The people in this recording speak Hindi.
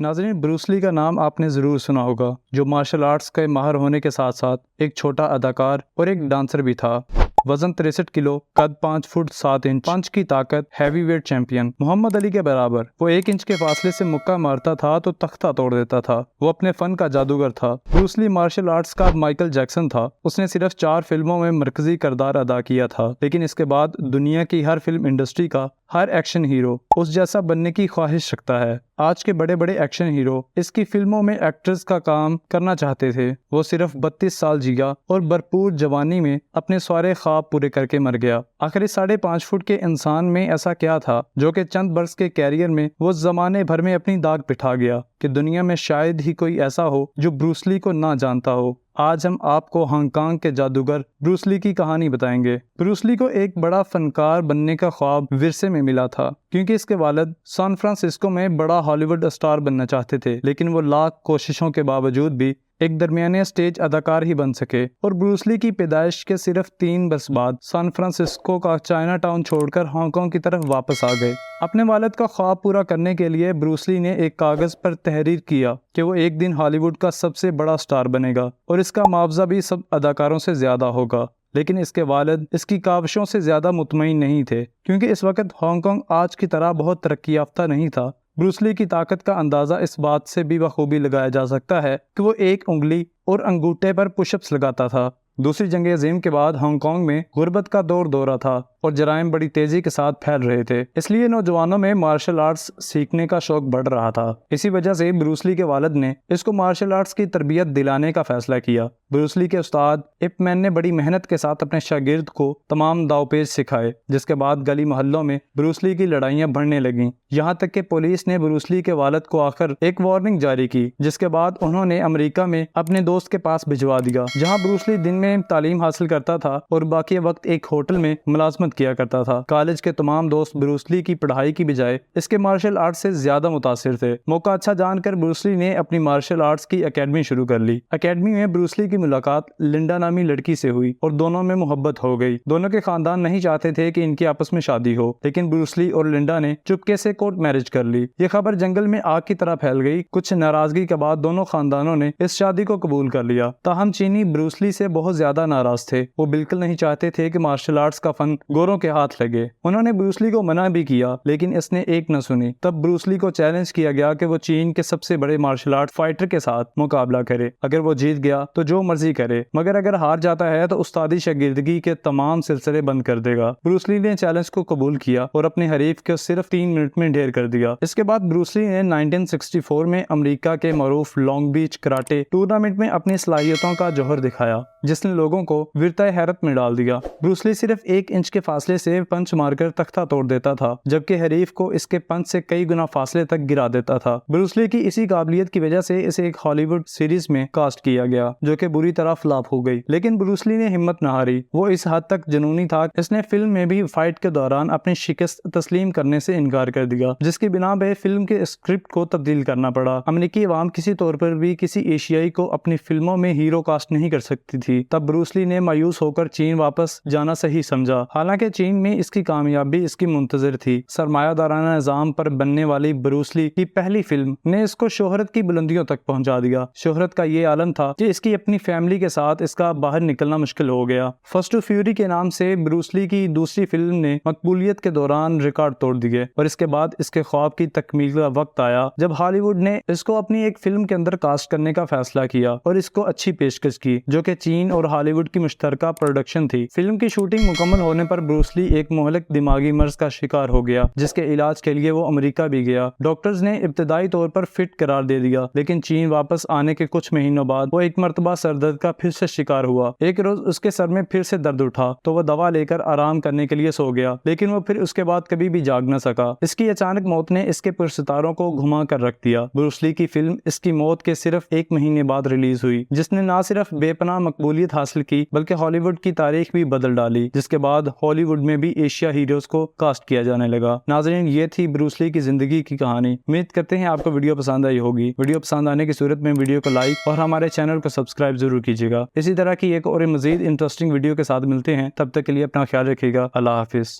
नाज़रीन, ब्रूस ली का नाम आपने ज़रूर सुना होगा, जो मार्शल आर्ट्स के माहिर होने के साथ साथ एक छोटा अदाकार और एक डांसर भी था। वजन 63 किलो, कद 5 फुट 7 इंच, पंच की ताकत, heavy weight champion, Muhammad Ali के बराबर। वो 1 इंच के फासले से मुक्का मारता था तो तख्ता तोड़ देता था। वो अपने फन का जादूगर था। ब्रूस ली मार्शल आर्ट्स का माइकल जैक्सन था। उसने सिर्फ 4 फिल्मों में मरकजी किरदार अदा किया था, लेकिन इसके बाद दुनिया की हर फिल्म इंडस्ट्री का हर एक्शन हीरो उस जैसा बनने की ख्वाहिश रखता है। आज के बड़े बड़े एक्शन हीरो इसकी फिल्मों में एक्ट्रेस का काम करना चाहते थे। वो सिर्फ 32 साल जिया और भरपूर जवानी में अपने सारे ख्वाब पूरे करके मर गया। आखिर इस 5.5 फुट के इंसान में ऐसा क्या था जो कि चंद बरस के कैरियर में वो जमाने भर में अपनी दाग बिठा गया कि दुनिया में शायद ही कोई ऐसा हो जो ब्रूस ली को ना जानता हो। आज हम आपको हांगकांग के जादूगर ब्रूस ली की कहानी बताएंगे। ब्रूस ली को एक बड़ा फनकार बनने का ख्वाब विरसे में मिला था, क्योंकि इसके वालिद सैन फ्रांसिस्को में बड़ा हॉलीवुड स्टार बनना चाहते थे, लेकिन वो लाख कोशिशों के बावजूद भी एक दरमियाने स्टेज अदाकार ही बन सके। और ब्रूस ली की पैदाइश के सिर्फ 3 बरस बाद सैन फ्रांसिस्को का चाइना टाउन छोड़कर हांगकांग की तरफ वापस आ गए। अपने वालिद का ख्वाब पूरा करने के लिए ब्रूस ली ने एक कागज पर तहरीर किया कि वो एक दिन हॉलीवुड का सबसे बड़ा स्टार बनेगा और इसका मुआवजा भी सब अदाकारों से ज्यादा होगा। लेकिन इसके वालिद इसकी काविशों से ज्यादा मुतमईन नहीं थे, क्योंकि इस वक्त हांगकांग आज की तरह बहुत तरक्की याफ्ता नहीं था। ब्रूस ली की ताकत का अंदाजा इस बात से भी बखूबी लगाया जा सकता है कि वो एक उंगली और अंगूठे पर पुशअप्स लगाता था। दूसरी जंग अज़ीम के बाद हांगकांग में गुर्बत का दौरा था और जराइम बड़ी तेजी के साथ फैल रहे थे, इसलिए नौजवानों में मार्शल आर्ट्स सीखने का शौक बढ़ रहा था। इसी वजह से ब्रूस ली के वालिद ने इसको मार्शल आर्ट्स की तरबियत दिलाने का फैसला किया। ब्रूस ली के उस्ताद इप मैन ने बड़ी मेहनत के साथ अपने शागिर्द को तमाम दावपेच सिखाए, जिसके बाद गली मोहल्लों में ब्रूस ली की लड़ाइयां बढ़ने लगीं। यहाँ तक कि पुलिस ने ब्रूस ली के वालिद को आखिर एक वार्निंग जारी की, जिसके बाद उन्होंने अमेरिका में अपने दोस्त के पास भिजवा दिया, जहाँ ब्रूस ली दिन में तालीम हासिल करता था और बाकी वक्त एक होटल में मुलाजमत किया करता था। कॉलेज के तमाम दोस्त ब्रूस ली की पढ़ाई की बजाय इसके मार्शल आर्ट्स से ज्यादा मुतासिर थे। मौका अच्छा जानकर ब्रूस ली ने अपनी मार्शल आर्ट्स की एकेडमी शुरू कर ली। एकेडमी में ब्रूस ली की मुलाकात लिंडा नामी लड़की से हुई और दोनों में मोहब्बत हो गई। दोनों के खानदान नहीं चाहते थे कि इनकी आपस में शादी हो, लेकिन ब्रूस ली और लिंडा ने चुपके से कोर्ट मैरिज कर ली। ये खबर जंगल में आग की तरह फैल गई। कुछ नाराजगी के बाद दोनों खानदानों ने इस शादी को कबूल कर लिया। ताहम चीनी ब्रूस ली से बहुत ज्यादा नाराज थे। वो बिल्कुल नहीं चाहते थे कि मार्शल आर्ट्स का फन गोरों के हाथ लगे। उन्होंने ब्रूस ली को मना भी किया, लेकिन इसने एक न सुनी। तब ब्रूस ली को चैलेंज किया गया कि वो चीन के सबसे बड़े मार्शल आर्ट फाइटर के साथ मुकाबला करे। अगर वो जीत गया तो जो मर्जी करे, मगर अगर हार जाता है तो उस्तादी शागिर्दगी के तमाम सिलसिले बंद कर देगा। ब्रूस ली ने चैलेंज को कबूल किया और अपने हरीफ को सिर्फ 3 मिनट में ढेर कर दिया। इसके बाद ब्रूस ली ने 1964 में अमेरिका के मरूफ लॉन्ग बीच कराटे टूर्नामेंट में अपनी सलाहियतों का जौहर दिखाया, जिसने लोगों को विरताए हैरत में डाल दिया। ब्रूस ली सिर्फ 1 इंच के फासले से पंच मारकर तख्ता तोड़ देता था, जबकि हरीफ को इसके पंच से कई गुना फासले तक गिरा देता था। ब्रूस ली की इसी काबिलियत की वजह से इसे एक हॉलीवुड सीरीज में कास्ट किया गया, जो कि बुरी तरह फ्लॉप हो गई। लेकिन ब्रूस ली ने हिम्मत न हारी। वो इस हद तक जुनूनी था, इसने फिल्म में भी फाइट के दौरान अपनी शिकस्त तस्लीम करने से इनकार कर दिया, जिसकी बिना पे फिल्म के स्क्रिप्ट को तब्दील करना पड़ा। अमेरिकी अवाम किसी तौर पर भी किसी एशियाई को अपनी फिल्मों में हीरो कास्ट नहीं कर सकती थी। तब ब्रूस ली ने मायूस होकर चीन वापस जाना सही समझा। हालांकि चीन में इसकी कामयाबी इसकी मुंतजर थी। सरमायादाराना निजाम पर बनने वाली ब्रूस ली की पहली फिल्म ने इसको शोहरत की बुलंदियों तक पहुंचा दिया। शोहरत का ये आलम था कि इसकी अपनी फैमिली के साथ इसका बाहर निकलना मुश्किल हो गया। फर्स्ट टू फ्यूरी के नाम से ब्रूस ली की दूसरी फिल्म ने मकबूलियत के दौरान रिकॉर्ड तोड़ दिए और इसके बाद इसके ख्वाब की तकमील का वक्त आया, जब हॉलीवुड ने इसको अपनी एक फिल्म के अंदर कास्ट करने का फैसला किया और इसको अच्छी पेशकश की, जो कि चीन और हॉलीवुड की मुश्तरका प्रोडक्शन थी। फिल्म की शूटिंग मुकम्मल होने पर ब्रूस ली एक मोहलक दिमागी मर्ज का शिकार हो गया, जिसके इलाज के लिए वो अमेरिका भी गया। डॉक्टर्स ने इब्तदाई तौर पर फिट करार दे दिया, लेकिन चीन वापस आने के कुछ महीनों बाद वो एक मरतबा सरदर्द का फिर से शिकार हुआ। एक रोज उसके सर में फिर से दर्द उठा तो वह दवा लेकर आराम करने के लिए सो गया, लेकिन वो फिर उसके बाद कभी भी जाग न सका। इसकी अचानक मौत ने इसके पुरसितारों को घुमा कर रख दिया। ब्रूस ली की फिल्म इसकी मौत के सिर्फ 1 महीने बाद रिलीज हुई, जिसने न सिर्फ बेपनाह मकबूलियत हासिल की बल्कि हॉलीवुड की तारीख भी बदल डाली, जिसके बाद हॉलीवुड में भी एशिया हीरोज को कास्ट किया जाने लगा। नाज़रीन, ये थी ब्रूस ली की जिंदगी की कहानी। उम्मीद करते हैं आपको वीडियो पसंद आई होगी। वीडियो पसंद आने की सूरत में वीडियो को लाइक और हमारे चैनल को सब्सक्राइब जरूर कीजिएगा। इसी तरह की एक और मजीद इंटरेस्टिंग वीडियो के साथ मिलते हैं, तब तक के लिए अपना ख्याल रखिएगा। अल्लाह हाफिज।